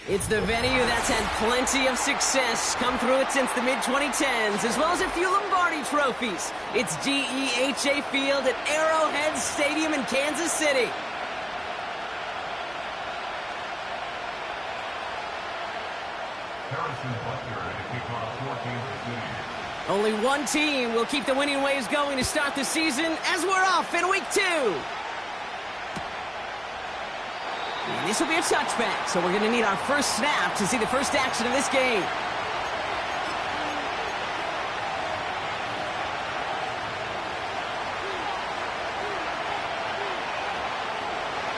It's the venue that's had plenty of success come through it since the mid-2010s, as well as a few Lombardi trophies. It's GEHA Field at Arrowhead Stadium in Kansas City. Only one team will keep the winning ways going to start the season as we're off in week 2. And this will be a touchback, so we're going to need our first snap to see the first action of this game.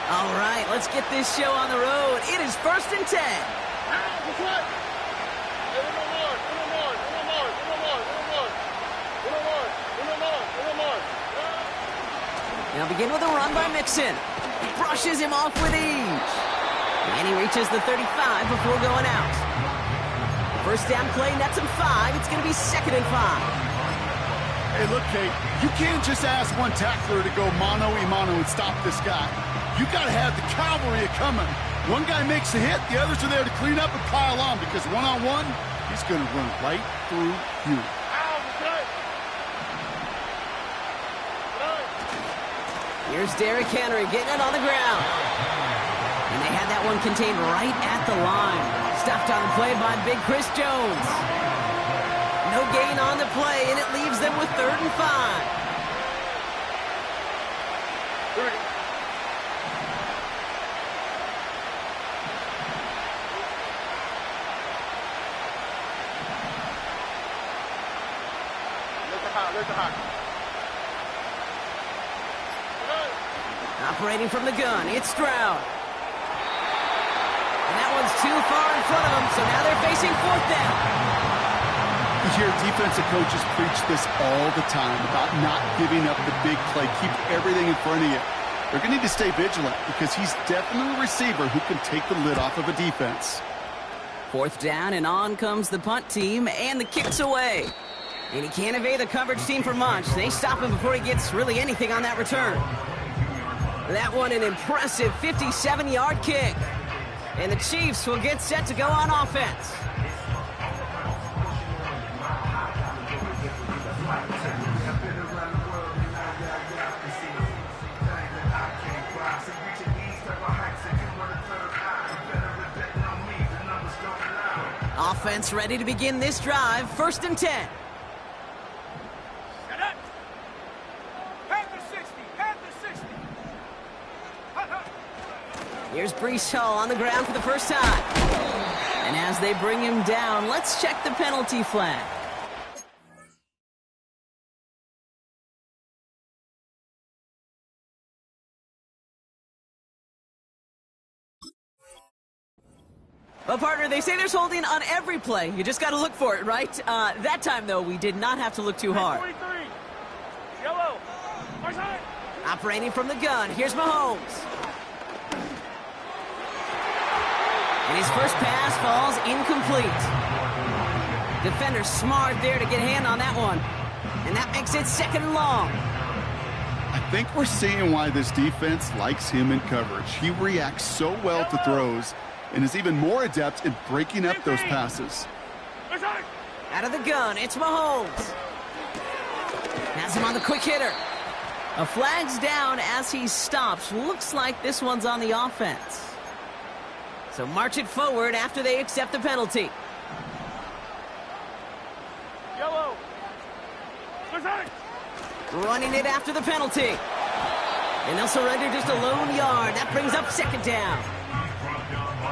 All right, let's get this show on the road. It is 1st and 10. Now begin with a run by Mixon. He brushes him off with ease. And he reaches the 35 before going out. First down play nets him 5. It's going to be 2nd and 5. Hey, look, Kate, you can't just ask one tackler to go mano-a-mano and stop this guy. You got to have the cavalry coming. One guy makes a hit, the others are there to clean up and pile on, because one-on-one, he's going to run right through you. Here's Derrick Henry getting it on the ground. And they had that one contained right at the line. Stopped on the play by Big Chris Jones. No gain on the play, and it leaves them with 3rd and 5. Operating from the gun, it's Stroud. And that one's too far in front of them, so now they're facing 4th down. You hear defensive coaches preach this all the time about not giving up the big play. Keep everything in front of you. They're going to need to stay vigilant because he's definitely a receiver who can take the lid off of a defense. 4th down, and on comes the punt team, and the kick's away. And he can't evade the coverage team for much. They stop him before he gets really anything on that return. That one an impressive 57-yard kick. And the Chiefs will get set to go on offense. Offense ready to begin this drive. 1st and 10. Here's Breece Hall on the ground for the first time. And as they bring him down, let's check the penalty flag. Well, partner, they say there's holding on every play. You just got to look for it, right? That time, though, we did not have to look too hard. 43. Yellow. Operating from the gun, here's Mahomes. And his first pass falls incomplete. Defender smart there to get a hand on that one. And that makes it 2nd and long. I think we're seeing why this defense likes him in coverage. He reacts so well to throws and is even more adept in breaking up those passes. Out of the gun, it's Mahomes. Has him on the quick hitter. A flag's down as he stops. Looks like this one's on the offense. So march it forward after they accept the penalty. Yellow. Running it after the penalty. And they'll surrender just a lone yard. That brings up 2nd down.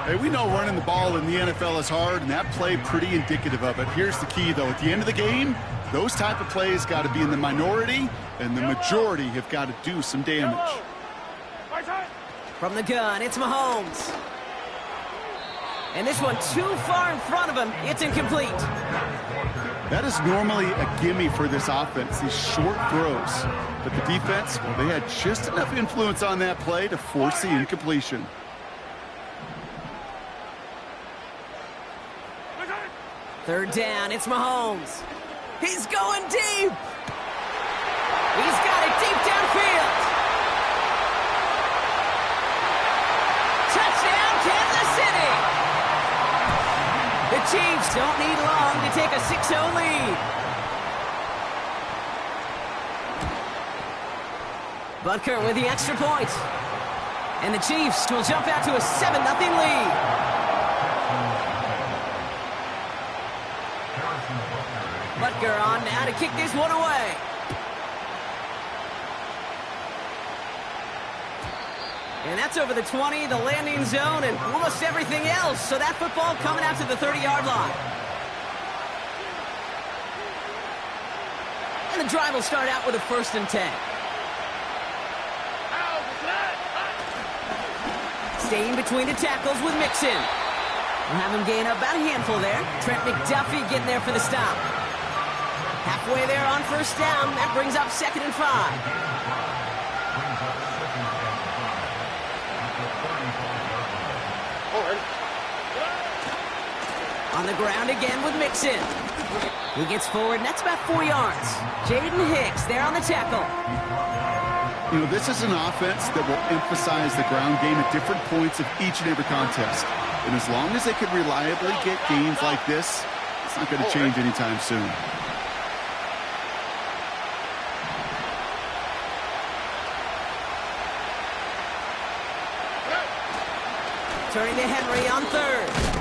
Hey, we know running the ball in the NFL is hard, and that play pretty indicative of it. Here's the key, though. At the end of the game, those type of plays got to be in the minority, and the majority have got to do some damage. From the gun, it's Mahomes. And this one too far in front of him. It's incomplete. That is normally a gimme for this offense, these short throws. But the defense, well, they had just enough influence on that play to force the incompletion. Third down, it's Mahomes. He's going deep. He's got it deep downfield. Touchdown, Kansas City. Chiefs don't need long to take a 6-0 lead. Butker with the extra point. And the Chiefs will jump out to a 7-0 lead. Butker on now to kick this one away. And that's over the 20, the landing zone, and almost everything else. So that football coming out to the 30-yard line. And the drive will start out with a 1st and 10. Staying between the tackles with Mixon. We'll have him gain about a handful there. Trent McDuffie getting there for the stop. Halfway there on 1st down. That brings up 2nd and 5. On the ground again with Mixon. He gets forward, and that's about 4 yards. Jaden Hicks there on the tackle. You know, this is an offense that will emphasize the ground game at different points of each and every contest. And as long as they can reliably get gains like this, it's not going to change anytime soon. Turning to Henry on 3rd.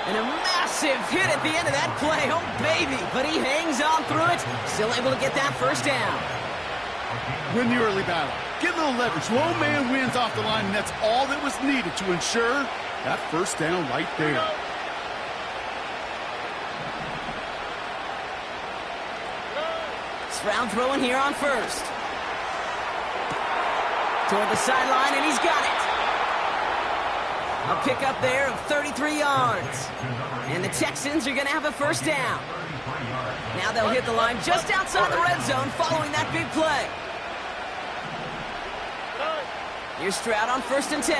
And a massive hit at the end of that play. Oh, baby. But he hangs on through it. Still able to get that 1st down. Win the early battle. Get a little leverage. Low man wins off the line, and that's all that was needed to ensure that 1st down right there. Stroud throwing here on 1st. Toward the sideline, and he's got it. A pickup there of 33 yards. And the Texans are going to have a 1st down. Now they'll hit the line just outside the red zone following that big play. Here's Stroud on 1st and 10.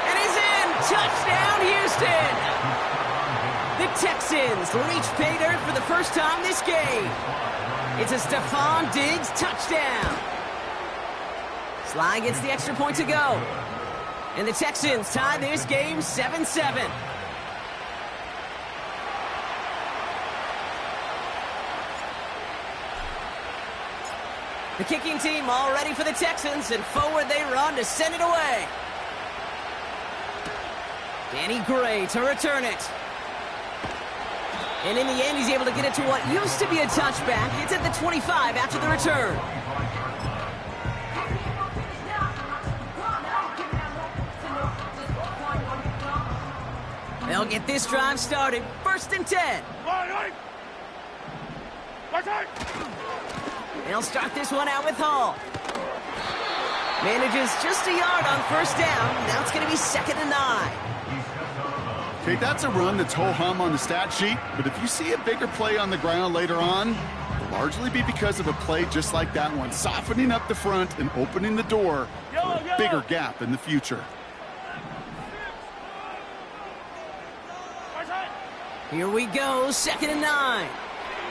And he's in! Touchdown, Houston! The Texans reach pay dirt for the first time this game. It's a Stephon Diggs touchdown. Sly gets the extra point to go. And the Texans tie this game 7-7. The kicking team all ready for the Texans, and forward they run to send it away. Danny Gray to return it. And in the end, he's able to get it to what used to be a touchback. It's at the 25 after the return. They'll get this drive started. 1st and 10. They'll start this one out with Hall. Manages just a yard on 1st down. Now it's going to be 2nd and 9. Okay, that's a run that's ho-hum on the stat sheet, but if you see a bigger play on the ground later on, it'll largely be because of a play just like that one, softening up the front and opening the door for a bigger gap in the future. Here we go, 2nd and 9.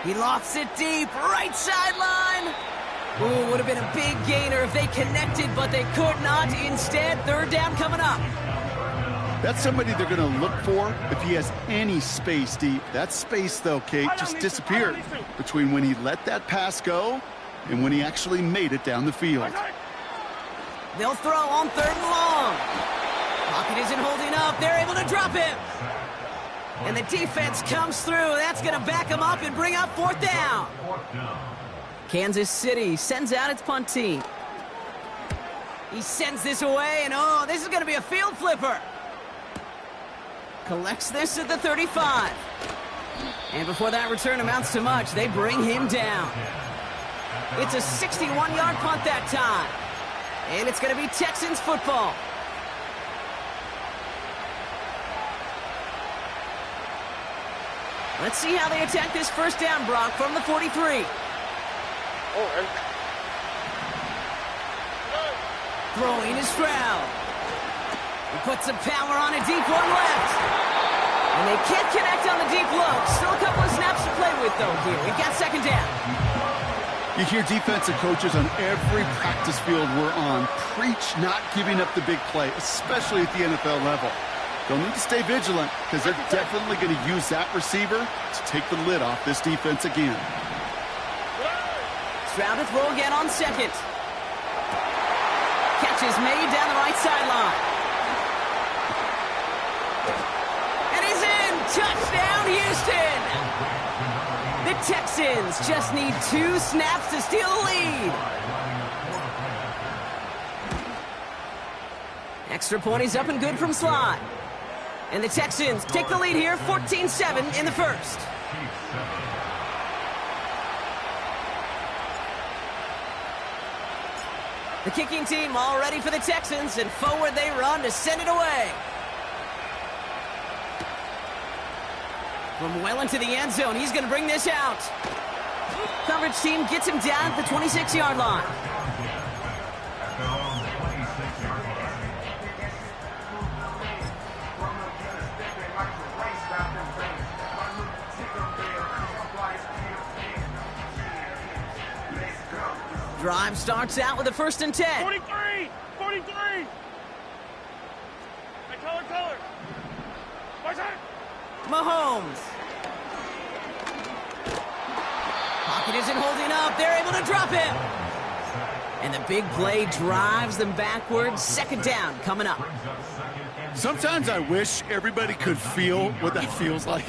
He lofts it deep, right sideline. Ooh, would have been a big gainer if they connected, but they could not. Instead, 3rd down coming up. That's somebody they're going to look for if he has any space deep. That space, though, Kate, just disappeared between when he let that pass go and when he actually made it down the field. They'll throw on 3rd and long. Pocket isn't holding up. They're able to drop him. And the defense comes through. That's going to back him up and bring up 4th down. Kansas City sends out its punt team. He sends this away, and oh, this is going to be a field flipper. Collects this at the 35. And before that return amounts to much, they bring him down. It's a 61-yard punt that time. And it's going to be Texans football. Let's see how they attack this 1st down, Brock, from the 43. Throwing is Stroud. He puts some power on a deep one left. And they can't connect on the deep look. Still a couple of snaps to play with, though, here. We've got 2nd down. You hear defensive coaches on every practice field we're on preach not giving up the big play, especially at the NFL level. They'll need to stay vigilant because they're definitely going to use that receiver to take the lid off this defense again. Stroud to throw again on second. Catch is made down the right sideline. And he's in! Touchdown, Houston! The Texans just need 2 snaps to steal the lead. Extra point is up and good from Slot. And the Texans take the lead here, 14-7 in the first. The kicking team all ready for the Texans, and forward they run to send it away. From well into the end zone, he's going to bring this out. Coverage team gets him down at the 26-yard line. Drive starts out with a 1st and 10. 43! 43! Hey, color! Mahomes. Pocket isn't holding up. They're able to drop him. And the big play drives them backwards. 2nd down coming up. Sometimes I wish everybody could feel what that feels like.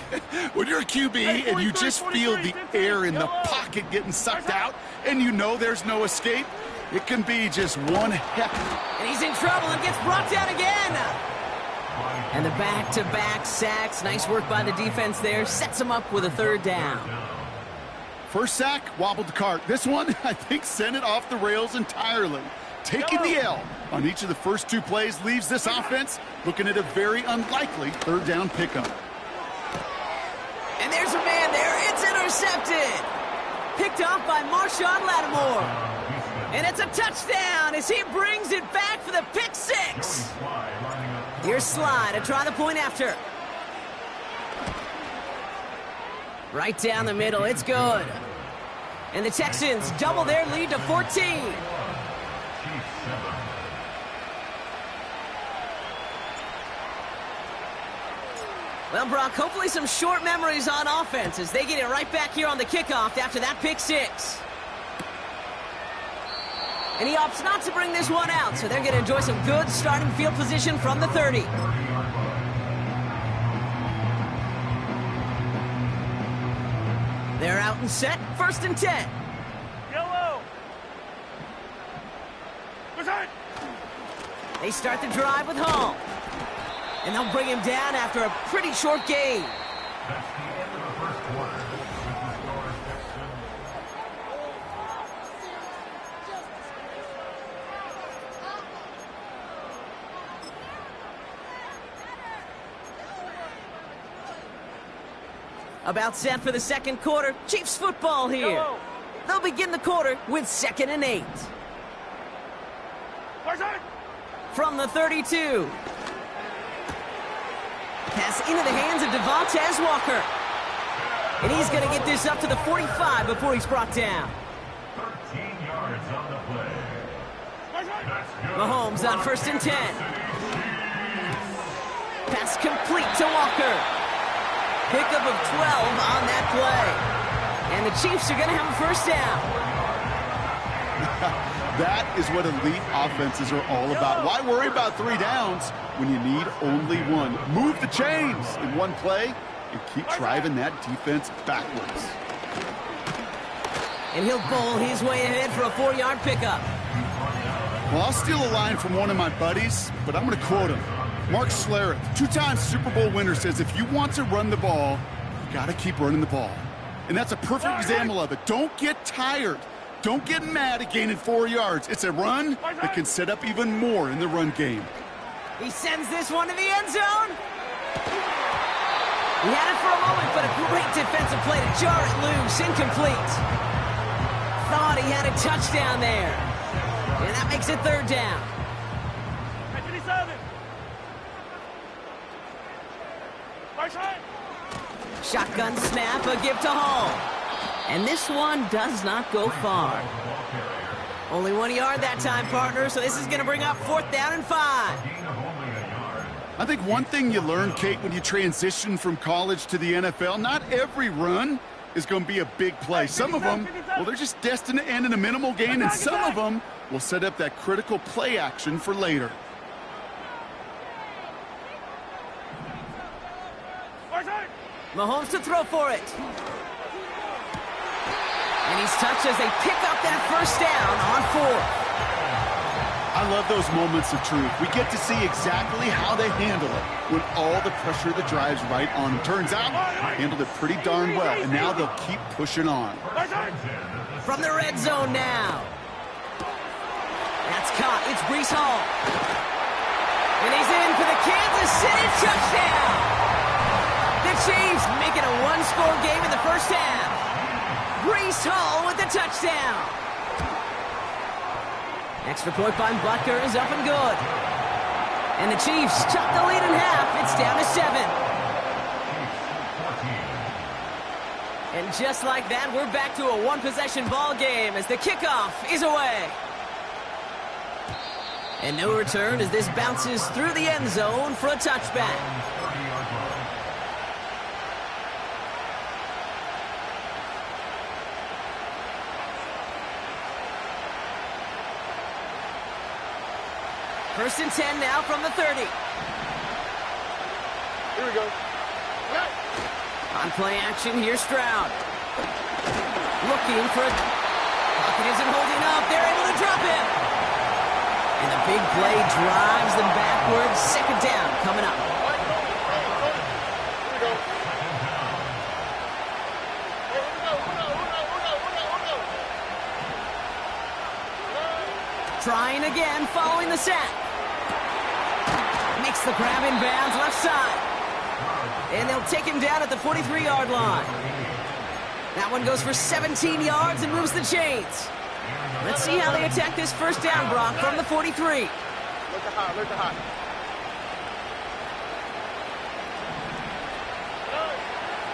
When you're a QB and you just feel the air in the pocket getting sucked out and you know there's no escape, it can be just one heck. And he's in trouble and gets brought down again. And the back-to-back sacks. Nice work by the defense there. Sets him up with a 3rd down. First sack, wobbled the cart. This one, I think, sent it off the rails entirely. Taking the L on each of the first 2 plays leaves this offense looking at a very unlikely 3rd down pickup. And there's a man there. It's intercepted. Picked off by Marshawn Lattimore. And it's a touchdown as he brings it back for the pick 6. Here's Sly to try the point after. Right down the middle. It's good. And the Texans double their lead to 14. Well, Brock, hopefully some short memories on offense as they get it right back here on the kickoff after that pick 6. And he opts not to bring this one out, so they're going to enjoy some good starting field position from the 30. They're out and set, 1st and 10. Yellow! They start the drive with Hall. And they'll bring him down after a pretty short gain. That's the end of the first quarter. About set for the 2nd quarter. Chiefs football here. Yellow. They'll begin the quarter with 2nd and 8. From the 32. Pass into the hands of Devontae Walker. And he's going to get this up to the 45 before he's brought down. 13 yards on the play. Mahomes on 1st and 10. Pass complete to Walker. Pickup of 12 on that play. And the Chiefs are going to have a 1st down. That is what elite offenses are all about. Why worry about 3 downs when you need only 1? Move the chains in one play and keep driving that defense backwards. And he'll bowl his way ahead for a 4-yard pickup. Well, I'll steal a line from one of my buddies, but I'm going to quote him. Mark Schlereth, 2-time Super Bowl winner, says if you want to run the ball, you got to keep running the ball. And that's a perfect example of it. Don't get tired. Don't get mad at gaining 4 yards. It's a run that can set up even more in the run game. He sends this one to the end zone. He had it for a moment, but a great defensive play to jar it loose. Incomplete. Thought he had a touchdown there. And that makes it 3rd down. 57. Shotgun snap, a give to Hall. And this one does not go far. Only 1 yard that time, partner, so this is going to bring up 4th down and 5. I think one thing you learn, Kate, when you transition from college to the NFL, not every run is going to be a big play. Some of them, well, they're just destined to end in a minimal gain, and some of them will set up that critical play action for later. Mahomes to throw for it. And he's touched as they pick up that 1st down on 4th. I love those moments of truth. We get to see exactly how they handle it when all the pressure that drives right on them. Turns out, handled it pretty darn well, and now they'll keep pushing on. From the red zone now. That's caught. It's Breece Hall. And he's in for the Kansas City touchdown. The Chiefs making a one-score game in the 1st half. Breece Hall with the touchdown. Extra point by Butker is up and good. And the Chiefs chop the lead in half. It's down to 7. And just like that, we're back to a one-possession ball game as the kickoff is away. And no return as this bounces through the end zone for a touchback. First and 10 now from the 30. Here we go. On play action, here's Stroud. Looking for it. Pocket isn't holding up. They're able to drop him. And the big play drives them backwards. 2nd down coming up. Trying again, following the sack. Makes the grab in bounds, left side. And they'll take him down at the 43-yard line. That one goes for 17 yards and moves the chains. Let's see how they attack this 1st down, Brock, from the 43. Look hot.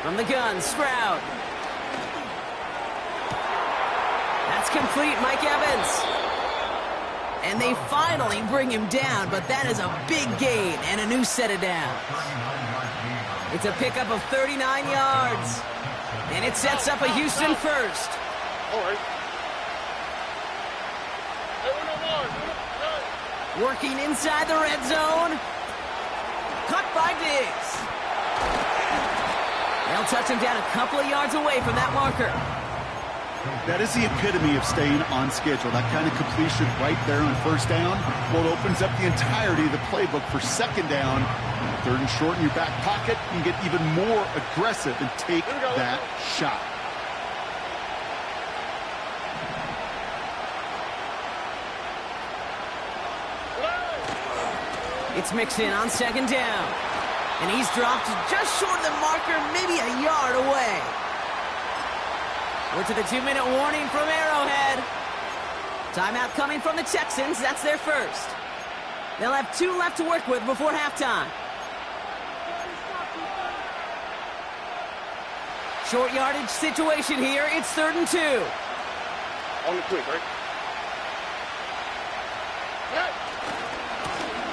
From the gun, Stroud. That's complete, Mike Evans. And they finally bring him down, but that is a big gain and a new set of downs. It's a pickup of 39 yards. And it sets up a Houston 1st. All right. Working inside the red zone. Caught by Diggs. They'll touch him down a couple of yards away from that marker. That is the epitome of staying on schedule. That kind of completion right there on 1st down. Well, it opens up the entirety of the playbook for 2nd down. 3rd and short in your back pocket. You can get even more aggressive and take that shot. It's Mixon on 2nd down. And he's dropped just short of the marker, maybe a yard away. We're to the 2-minute warning from Arrowhead. Timeout coming from the Texans. That's their 1st. They'll have 2 left to work with before halftime. Short yardage situation here. It's 3rd and 2. On the quick, right?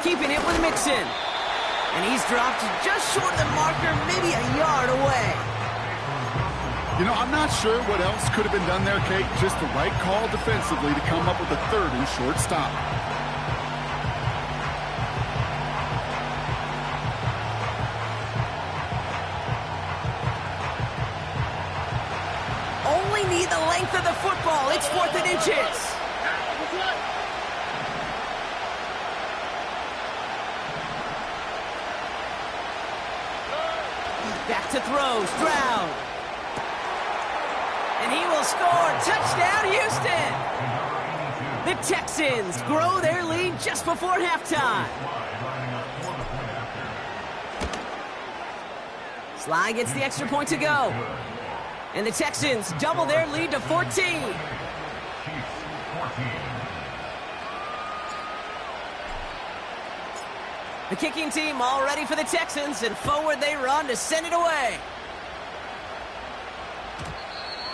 Keeping it with Mixon. And he's dropped just short of the marker, maybe a yard away. You know, I'm not sure what else could have been done there, Kate. Just the right call defensively to come up with a 3rd and short stop. Only need the length of the football. It's 4th and inches. Back to throw, Stroud. And he will score. Touchdown, Houston. The Texans grow their lead just before halftime. Sly gets the extra point to go. And the Texans double their lead to 14. The kicking team all ready for the Texans, and forward they run to send it away.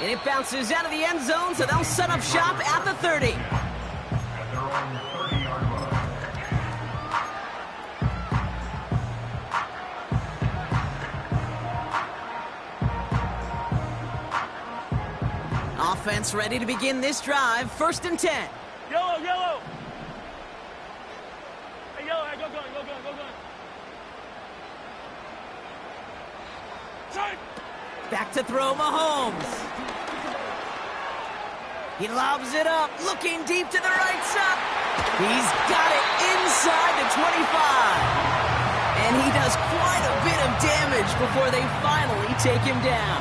And it bounces out of the end zone, so they'll set up shop at the 30. At their own 30-yard line. Offense ready to begin this drive. 1st and 10. Yellow, yellow. Hey, yellow, hey, go gun, go gun, go gun. Turn. Back to throw Mahomes. He lobs it up, looking deep to the right side. He's got it inside the 25. And he does quite a bit of damage before they finally take him down.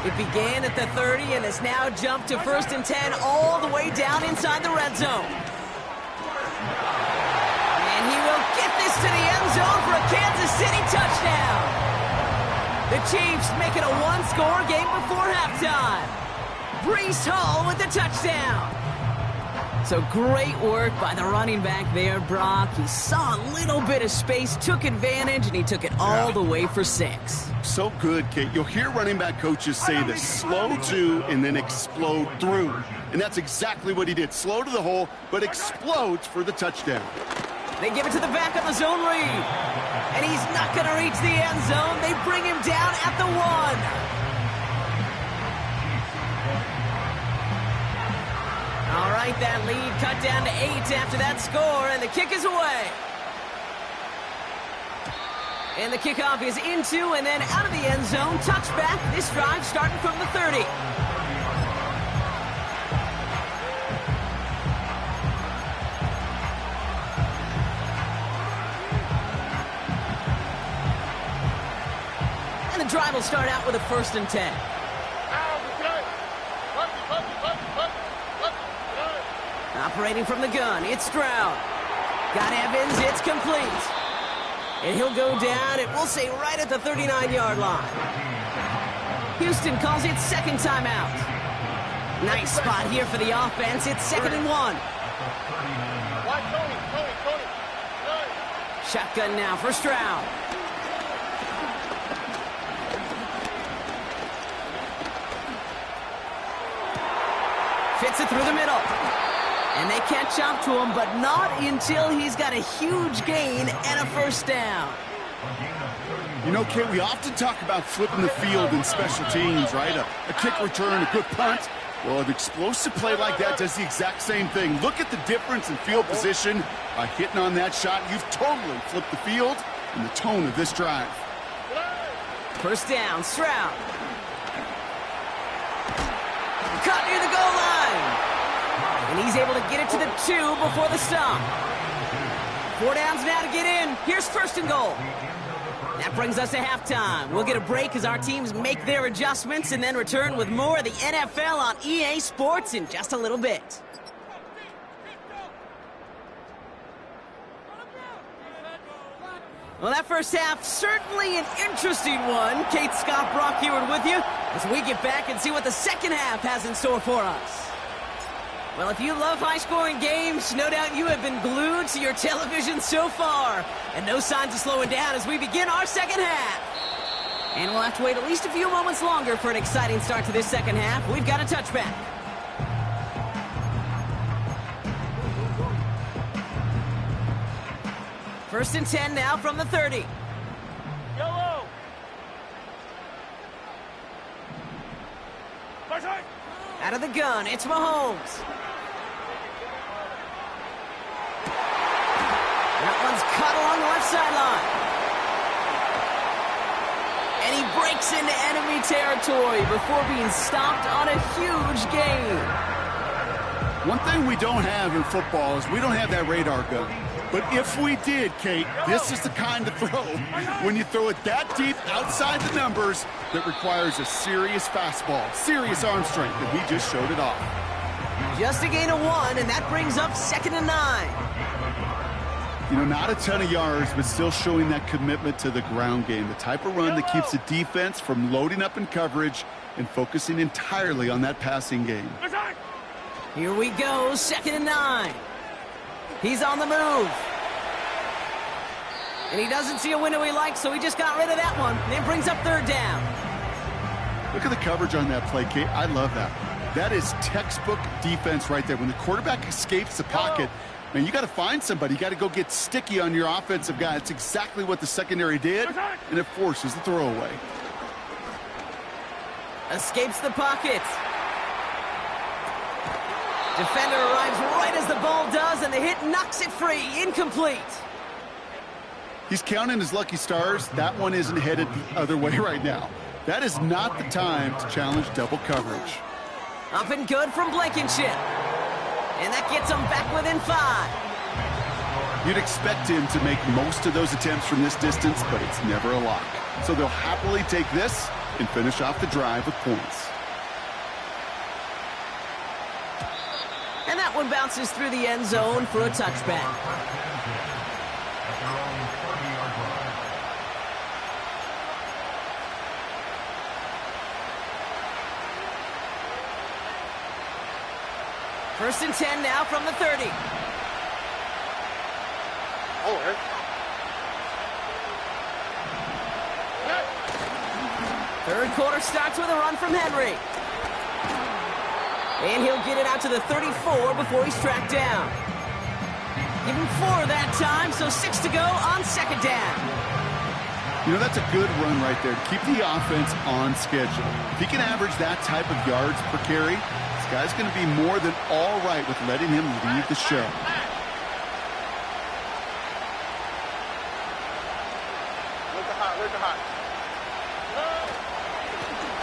It began at the 30 and has now jumped to 1st and 10 all the way down inside the red zone. And he will get this to the end zone for a Kansas City touchdown. The Chiefs make it a one-score game before halftime. Breece Hall with the touchdown. So great work by the running back there, Brock. He saw a little bit of space, took advantage, and he took it all the way for 6. So good, Kate. You'll hear running back coaches say this: slow to and then explode through. And that's exactly what he did. Slow to the hole, but explodes for the touchdown. They give it to the back of the zone read. And he's not going to reach the end zone. They bring him down at the 1. All right, that lead cut down to 8 after that score, and the kick is away. And the kickoff is into and then out of the end zone. Touchback. This drive starting from the 30. And the drive will start out with a 1st and 10. Operating from the gun, it's Stroud. Got Evans, it's complete. And he'll go down, it will say right at the 39-yard line. Houston calls it 2nd timeout. Nice spot here for the offense. It's 2nd and 1. Shotgun now for Stroud. Fits it through the middle. And they catch up to him, but not until he's got a huge gain and a 1st down. You know, Kate, we often talk about flipping the field in special teams, right? A kick return, a good punt. Well, an explosive play like that does the exact same thing. Look at the difference in field position. By hitting on that shot, you've totally flipped the field and the tone of this drive. 1st down, Stroud. Caught near the goal line. And he's able to get it to the 2 before the stop. 4 downs now to get in. Here's 1st and goal. That brings us to halftime. We'll get a break as our teams make their adjustments and then return with more of the NFL on EA Sports in just a little bit. Well, that first half, certainly an interesting one. Kate, Scott, Brock Heward with you as we get back and see what the second half has in store for us. Well, if you love high-scoring games, no doubt you have been glued to your television so far. And no signs of slowing down as we begin our second half. And we'll have to wait at least a few moments longer for an exciting start to this second half. We've got a touchback. First and 10 now from the 30. Yellow. Out of the gun, it's Mahomes. That one's cut along the left sideline. And he breaks into enemy territory before being stopped on a huge gain. One thing we don't have in football is we don't have that radar gun. But if we did, Kate, this is the kind of throw, when you throw it that deep outside the numbers, that requires a serious fastball, serious arm strength, and he just showed it off. Just a gain of 1, and that brings up 2nd and 9. You know, not a ton of yards, but still showing that commitment to the ground game, the type of run that keeps the defense from loading up in coverage and focusing entirely on that passing game. Here we go, 2nd and 9. He's on the move. And he doesn't see a window he likes, so he just got rid of that one. And it brings up 3rd down. Look at the coverage on that play, Kate. I love that. That is textbook defense right there. When the quarterback escapes the pocket, man, you got to find somebody. You got to go get sticky on your offensive guy. That's exactly what the secondary did, and it forces the throwaway. Escapes the pocket. Defender arrives right as the ball does, and the hit knocks it free. Incomplete. He's counting his lucky stars. That one isn't headed the other way right now. That is not the time to challenge double coverage. Up and good from Blankenship. And that gets him back within 5. You'd expect him to make most of those attempts from this distance, but it's never a lock. So they'll happily take this and finish off the drive with points. And that one bounces through the end zone for a touchback. At their own 30-yard line. First and 10 now from the 30. Third quarter starts with a run from Henry. And he'll get it out to the 34 before he's tracked down. Give him 4 that time, so 6 to go on second down. You know, that's a good run right there to keep the offense on schedule. If he can average that type of yards per carry, this guy's going to be more than all right with letting him lead the show.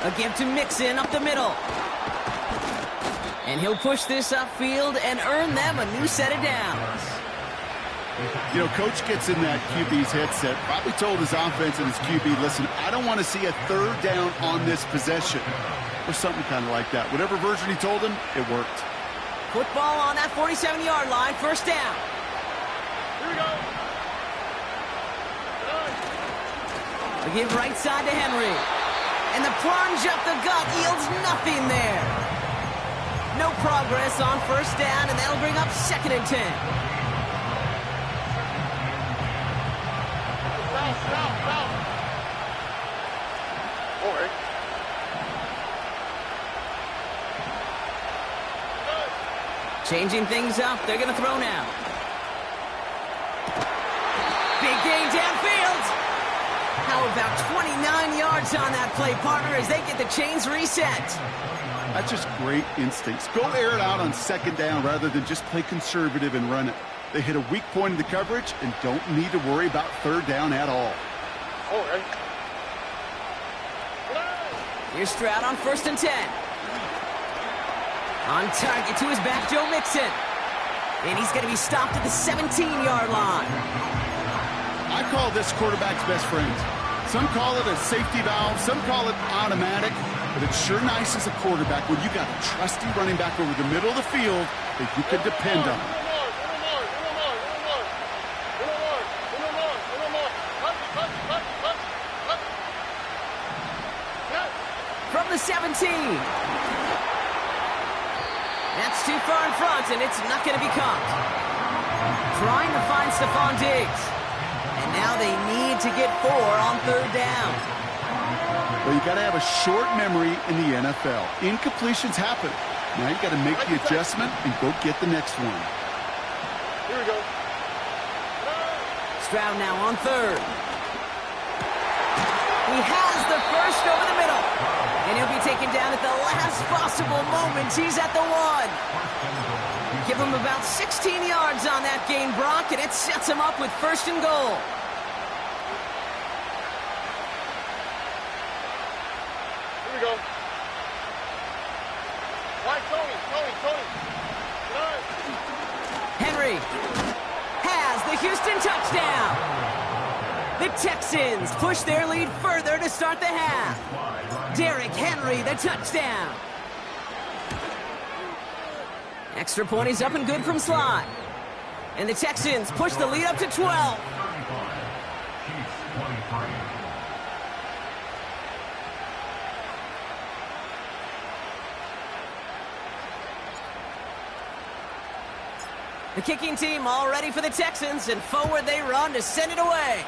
A give to Mixon up the middle. And he'll push this upfield and earn them a new set of downs. You know, coach gets in that QB's headset, probably told his offense and his QB, listen, I don't want to see a third down on this possession. Or something kind of like that. Whatever version he told him, it worked. Football on that 47-yard line, first down. Here we go. We give right side to Henry. And the plunge up the gut yields nothing there. No progress on first down, and that'll bring up second and 10. Changing things up. They're going to throw now. Big gain downfield. How about 29 yards on that play, partner, as they get the chains reset? That's just great instincts. Go air it out on second down rather than just play conservative and run it. They hit a weak point in the coverage and don't need to worry about third down at all. Here's Stroud on first and 10. On target to his back, Joe Mixon. And he's going to be stopped at the 17-yard line. I call this quarterback's best friend. Some call it a safety valve, some call it automatic, but it's sure nice as a quarterback when you got a trusty running back over the middle of the field that you can depend on. From the 17. That's too far in front, and it's not going to be caught. Trying to find Stephon Diggs. And now they need to get 4 on third down. Well, you got to have a short memory in the NFL. Incompletions happen. Now you got to make the adjustment and go get the next one. Here we go. Stroud now on third. He has the first over the middle. And he'll be taken down at the last possible moment. He's at the 1. Give him about 16 yards on that gain, Brock, and it sets him up with first and goal. Here we go. Why, Tony? Henry has the Houston touchdown. The Texans push their lead further to start the half. Derrick Henry, the touchdown. Extra point is up and good from Sly. And the Texans push the lead up to 12. The kicking team all ready for the Texans, and forward they run to send it away.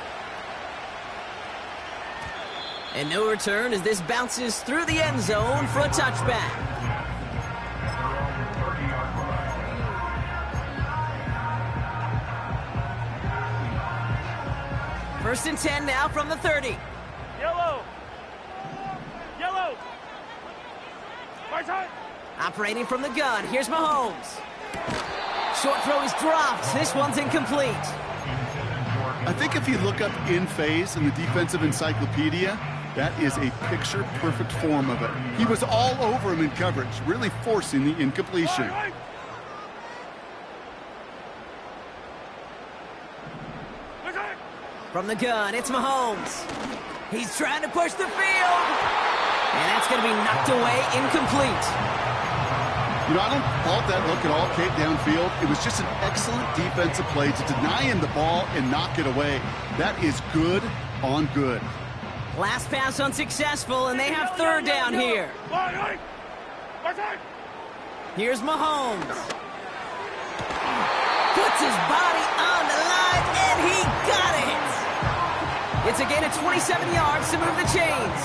And no return as this bounces through the end zone for a touchback. First and 10 now from the 30. Yellow. Yellow. Right side. Operating from the gun, here's Mahomes. Short throw is dropped. This one's incomplete. I think if you look up in phase in the defensive encyclopedia, that is a picture-perfect form of it. He was all over him in coverage, really forcing the incompletion. Right. Right side. From the gun, it's Mahomes. He's trying to push the field. And that's going to be knocked away, incomplete. You know, I don't fault that look at all, Kate, downfield. It was just an excellent defensive play to deny him the ball and knock it away. That is good on good. Last pass unsuccessful, and they have third down here. Right side. Here's Mahomes. Puts his body on the line, and he got it. It's a gain of 27 yards to move the chains.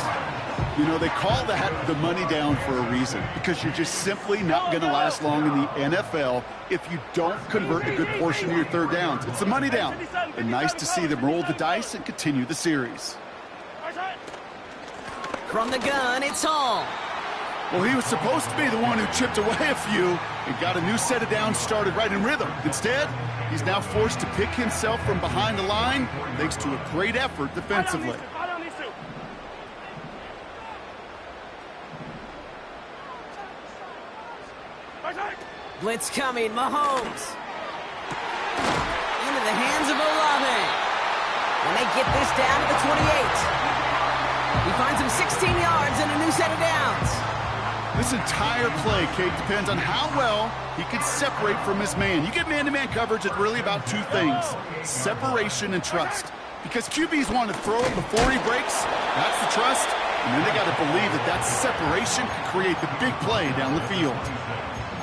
You know, they call that the money down for a reason, because you're just simply not going to last long in the NFL if you don't convert a good portion of your third downs. It's the money down. And nice to see them roll the dice and continue the series. Right side. From the gun, it's Hall. Well, he was supposed to be the one who chipped away a few and got a new set of downs started right in rhythm. Instead, he's now forced to pick himself from behind the line thanks to a great effort defensively. Blitz coming, Mahomes. Into the hands of Olave. And they get this down to the 28. He finds him 16 yards and a new set of downs. This entire play, Kate, depends on how well he can separate from his man. You get man-to-man coverage, it's really about two things: separation and trust. Because QBs want to throw it before he breaks, that's the trust, and then they got to believe that that separation can create the big play down the field.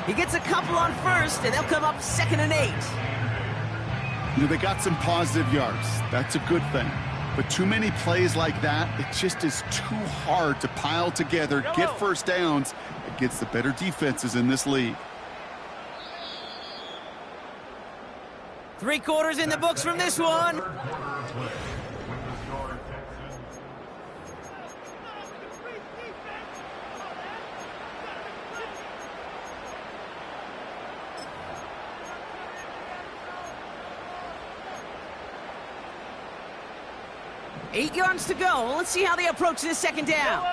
He gets a couple on first, and they'll come up 2nd and 8. You know, they got some positive yards. That's a good thing. But too many plays like that, it just is too hard to pile together, get first downs against the better defenses in this league. 3 quarters in the books from this one. Eight yards to go. Let's see how they approach this second down.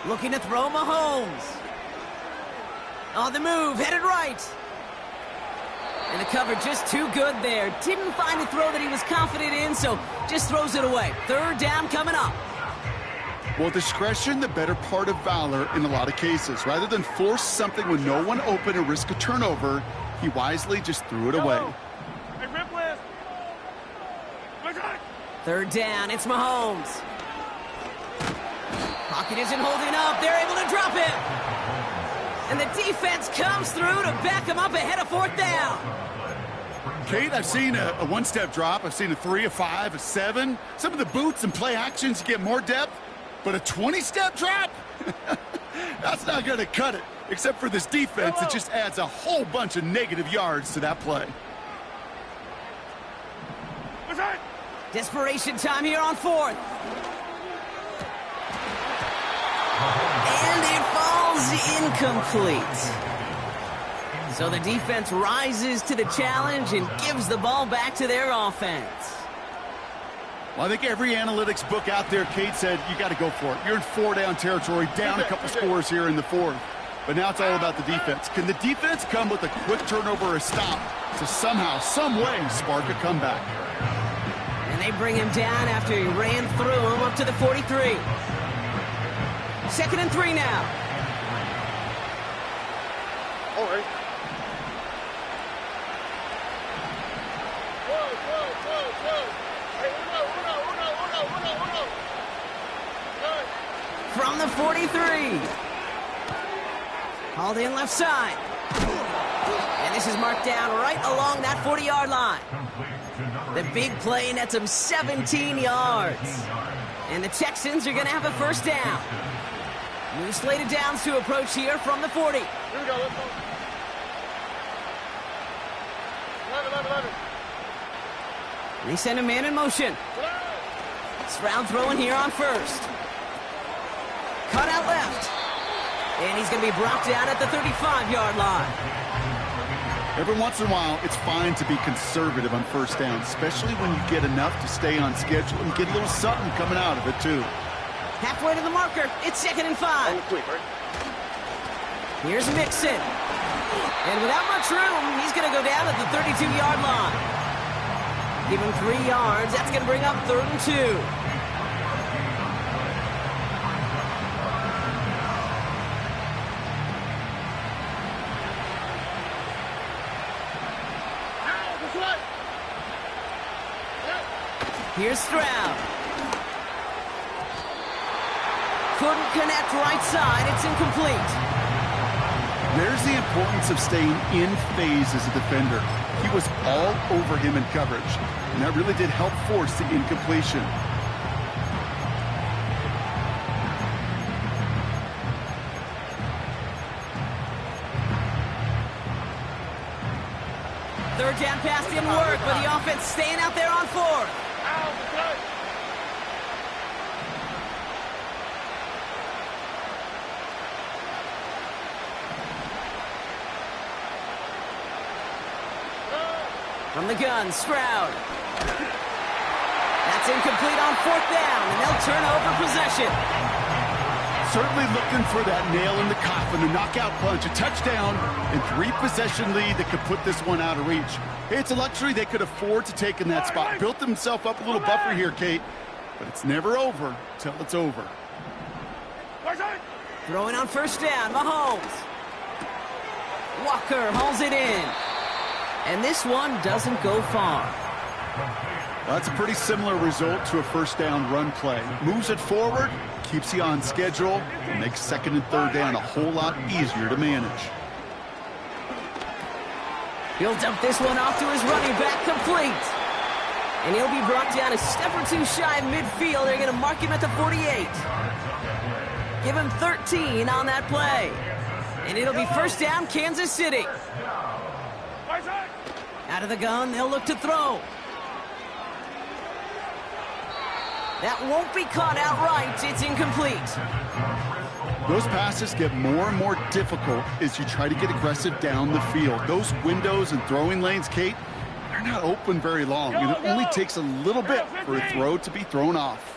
Looking to throw Mahomes. On the move, headed right. And the cover just too good there. Didn't find a throw that he was confident in, so just throws it away. Third down coming up. Well, discretion, the better part of valor in a lot of cases. Rather than force something with no one open and risk a turnover, he wisely just threw it away. Third down, it's Mahomes. Pocket isn't holding up. They're able to drop it. And the defense comes through to back him up ahead of 4th down. Kate, I've seen a one-step drop. I've seen a 3, a 5, a 7. Some of the boots and play actions get more depth, but a 20-step drop? That's not going to cut it. Except for this defense, it just adds a whole bunch of negative yards to that play. Desperation time here on 4th. And it falls incomplete. So the defense rises to the challenge and gives the ball back to their offense. Well, I think every analytics book out there, Kate, said you got to go for it. You're in 4-down territory, down a couple scores here in the 4th. But now it's all about the defense. Can the defense come with a quick turnover or a stop to somehow, some way, spark a comeback? And they bring him down after he ran through him up to the 43. 2nd and 3 now. All right. From the 43. Hauled in left side. And This is marked down right along that 40-yard line. Complete to number The big play nets him 17 yards. And the Texans are going to have a first down. New slated downs to approach here from the 40. Here we go, let's go. 11. And they send a man in motion. Stroud throwing here on first. Cut out left. And he's going to be brought down at the 35-yard line. Every once in a while, it's fine to be conservative on first down, especially when you get enough to stay on schedule and get a little something coming out of it, too. Halfway to the marker. It's 2nd and 5. Here's Mixon. And without much room, he's going to go down at the 32-yard line. Give him 3 yards. That's going to bring up 3rd and 2. Here's Stroud. Couldn't connect right side. It's incomplete. There's the importance of staying in phase as a defender. He was all over him in coverage, and that really did help force the incompletion. Third down pass didn't work, but the offense staying out there on 4th. From the gun, Stroud. That's incomplete on 4th down, and they'll turn over possession. Certainly looking for that nail in the coffin, a knockout punch, a touchdown, and 3-possession lead that could put this one out of reach. It's a luxury they could afford to take in that spot. Built themselves up a little buffer here, Kate, but it's never over till it's over. Throwing on first down, Mahomes. Walker hauls it in. And this one doesn't go far. Well, that's a pretty similar result to a first down run play. Moves it forward, keeps you on schedule, and makes 2nd and 3rd down a whole lot easier to manage. He'll dump this one off to his running back, complete. And he'll be brought down a step or two shy of midfield. They're going to mark him at the 48. Give him 13 on that play. And it'll be first down, Kansas City. Out of the gun, they'll look to throw. That won't be caught outright. It's incomplete. Those passes get more and more difficult as you try to get aggressive down the field. Those windows and throwing lanes, Kate, they're not open very long. And it only takes a little bit for a throw to be thrown off.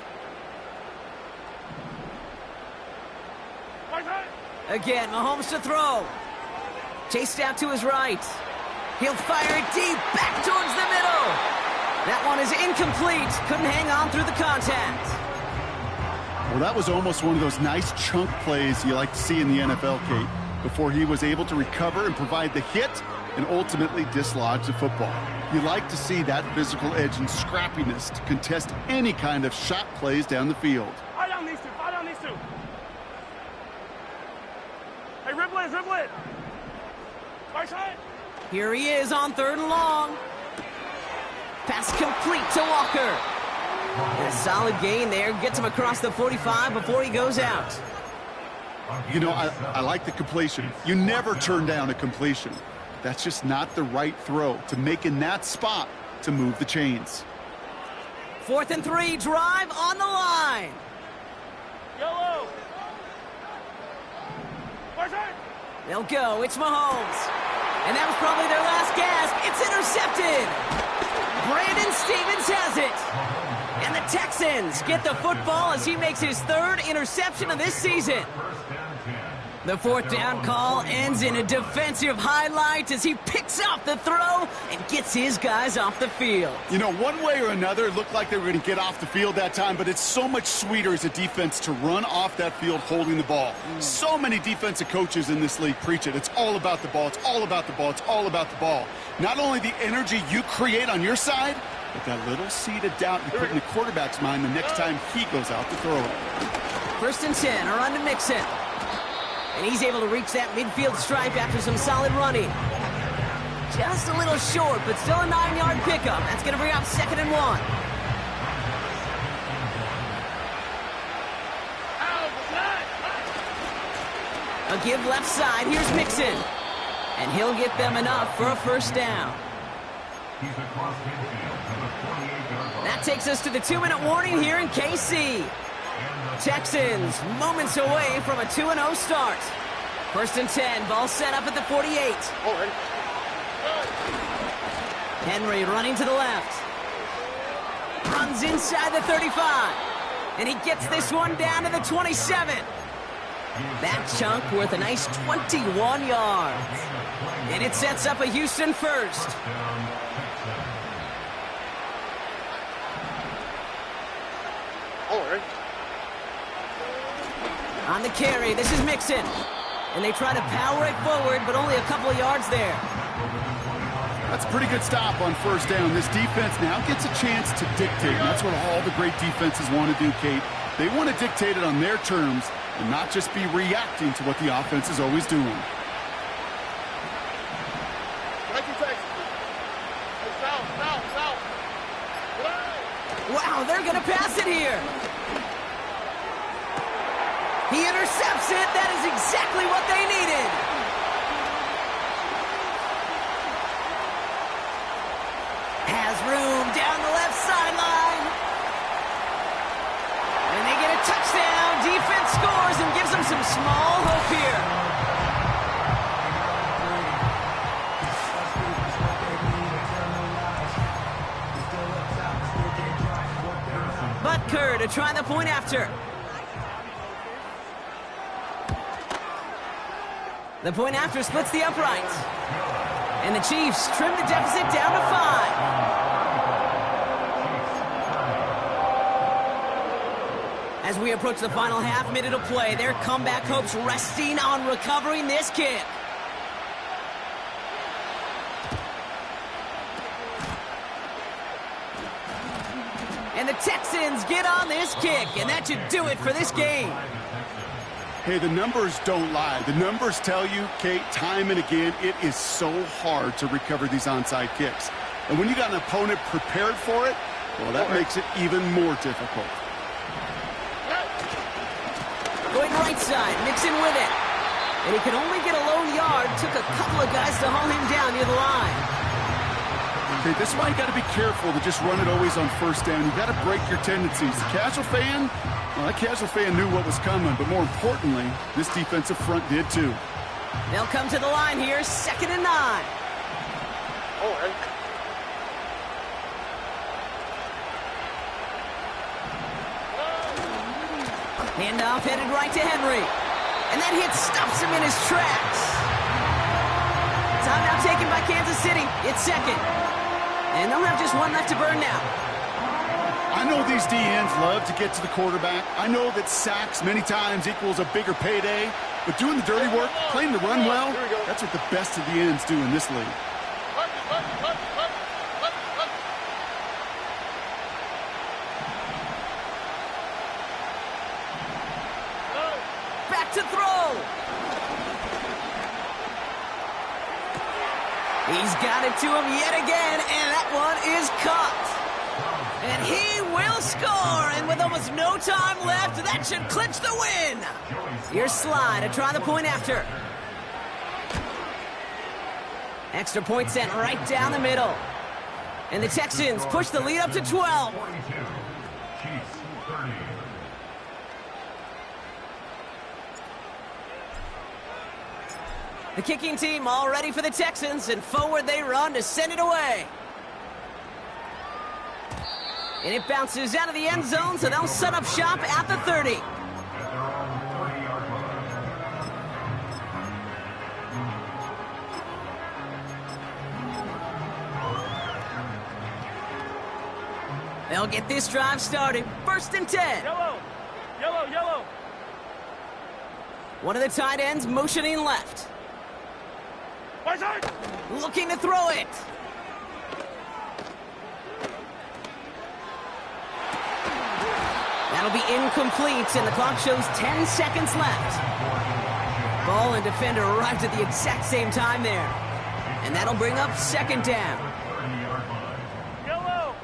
Again, Mahomes to throw. Chased out to his right. He'll fire it deep, back towards the middle. That one is incomplete. Couldn't hang on through the contact. Well, that was almost one of those nice chunk plays you like to see in the NFL, Kate, before he was able to recover and provide the hit and ultimately dislodge the football. You like to see that physical edge and scrappiness to contest any kind of shot plays down the field. Fire down these two. Hey, ribble it. Right side. Here he is on 3rd and long. Pass complete to Walker. And a solid gain there. Gets him across the 45 before he goes out. You know, I like the completion. You never turn down a completion. That's just not the right throw to make in that spot to move the chains. 4th and 3, drive on the line. Yellow. Right side. They'll go. It's Mahomes. And that was probably their last gasp. It's intercepted. Brandon Stevens has it. And the Texans get the football as he makes his 3rd interception of this season. The 4th down call ends in a defensive highlight as he picks up the throw and gets his guys off the field. You know, one way or another, it looked like they were going to get off the field that time, but it's so much sweeter as a defense to run off that field holding the ball. So many defensive coaches in this league preach it. It's all about the ball. It's all about the ball. It's all about the ball. Not only the energy you create on your side, but that little seed of doubt you put in the quarterback's mind the next time he goes out to throw it. 1st and 10, around to Mixon. And he's able to reach that midfield stripe after some solid running. Just a little short, but still a 9-yard pickup. That's going to bring up 2nd and 1. A give left side. Here's Mixon. And he'll get them enough for a 1st down. He's across midfield to the 48-yard line. That takes us to the 2-minute warning here in KC. Texans moments away from a 2-0 start. 1st and 10. Ball set up at the 48. Henry running to the left. Runs inside the 35. And he gets this one down to the 27. That chunk worth a nice 21 yards. And it sets up a Houston 1st. On the carry, this is Mixon. And they try to power it forward, but only a couple of yards there. That's a pretty good stop on 1st down. This defense now gets a chance to dictate. And that's what all the great defenses want to do, Kate. They want to dictate it on their terms and not just be reacting to what the offense is always doing. Wow, they're going to pass it here. He intercepts it. That is exactly what they needed. Has room down the left sideline. And they get a touchdown. Defense scores and gives them some small hope here. Butker to try the point after. The point after splits the uprights. And the Chiefs trim the deficit down to 5. As we approach the final half-minute of play, their comeback hopes resting on recovering this kick. And the Texans get on this kick, and that should do it for this game. Hey, the numbers don't lie. The numbers tell you, Kate, time and again, it is so hard to recover these onside kicks. And when you got an opponent prepared for it, well, that makes it even more difficult. Going right side, Mixon with it. And he can only get a lone yard. Took a couple of guys to haul him down near the line. Okay, this is why you got to be careful to just run it always on 1st down. You got to break your tendencies. The casual fan, well, that casual fan knew what was coming, but more importantly, this defensive front did too. They'll come to the line here, 2nd and 9. Handoff headed right to Henry. And that hit stops him in his tracks. Timeout taken by Kansas City. It's 2nd. And they'll have just one left to burn now. I know these DNs love to get to the quarterback. I know that sacks many times equals a bigger payday. But doing the dirty work, playing the run well, that's what the best of the ends do in this league. Back to throw. He's got it to him yet again, and that one is caught. And he will score, and with almost no time left, that should clinch the win. Here's Sly to try the point after. Extra point sent right down the middle. And the Texans push the lead up to 12. 42. Chiefs 30. The kicking team all ready for the Texans, and forward they run to send it away. And it bounces out of the end zone, so they'll set up shop at the 30. At their own 30-yard line. They'll get this drive started. 1st and 10. Yellow. Yellow, yellow. One of the tight ends motioning left. Right side. Looking to throw it. That'll be incomplete, and the clock shows 10 seconds left. Ball and defender arrived at the exact same time there. And that'll bring up second down. 30-yard line. Yellow.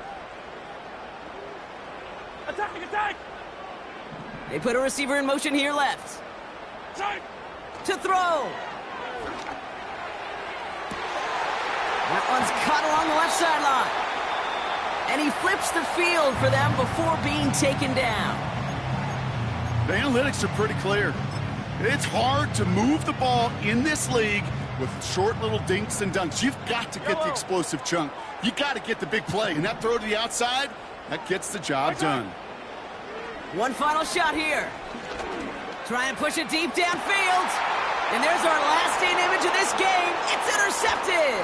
Attack, attack. They put a receiver in motion here left. Attack. To throw. That one's caught along the left sideline. And he flips the field for them before being taken down. The analytics are pretty clear. It's hard to move the ball in this league with short little dinks and dunks. You've got to get the explosive chunk. You got to get the big play. And that throw to the outside, that gets the job done. One final shot here. Trying to push it deep downfield. And there's our lasting image of this game. It's intercepted.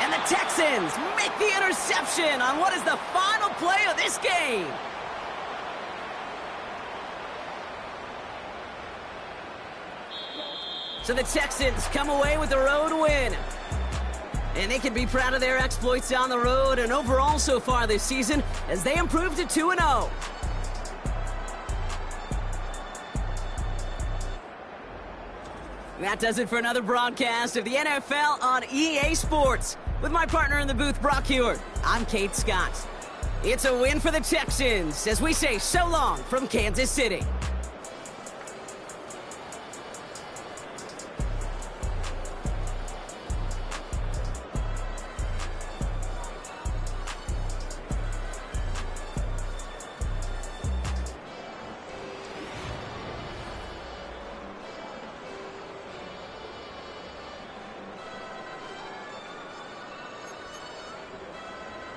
And the Texans make the interception on what is the final play of this game. So the Texans come away with a road win. And they can be proud of their exploits on the road and overall so far this season as they improve to 2-0. That does it for another broadcast of the NFL on EA Sports. With my partner in the booth, Brock Huard, I'm Kate Scott. It's a win for the Texans as we say so long from Kansas City.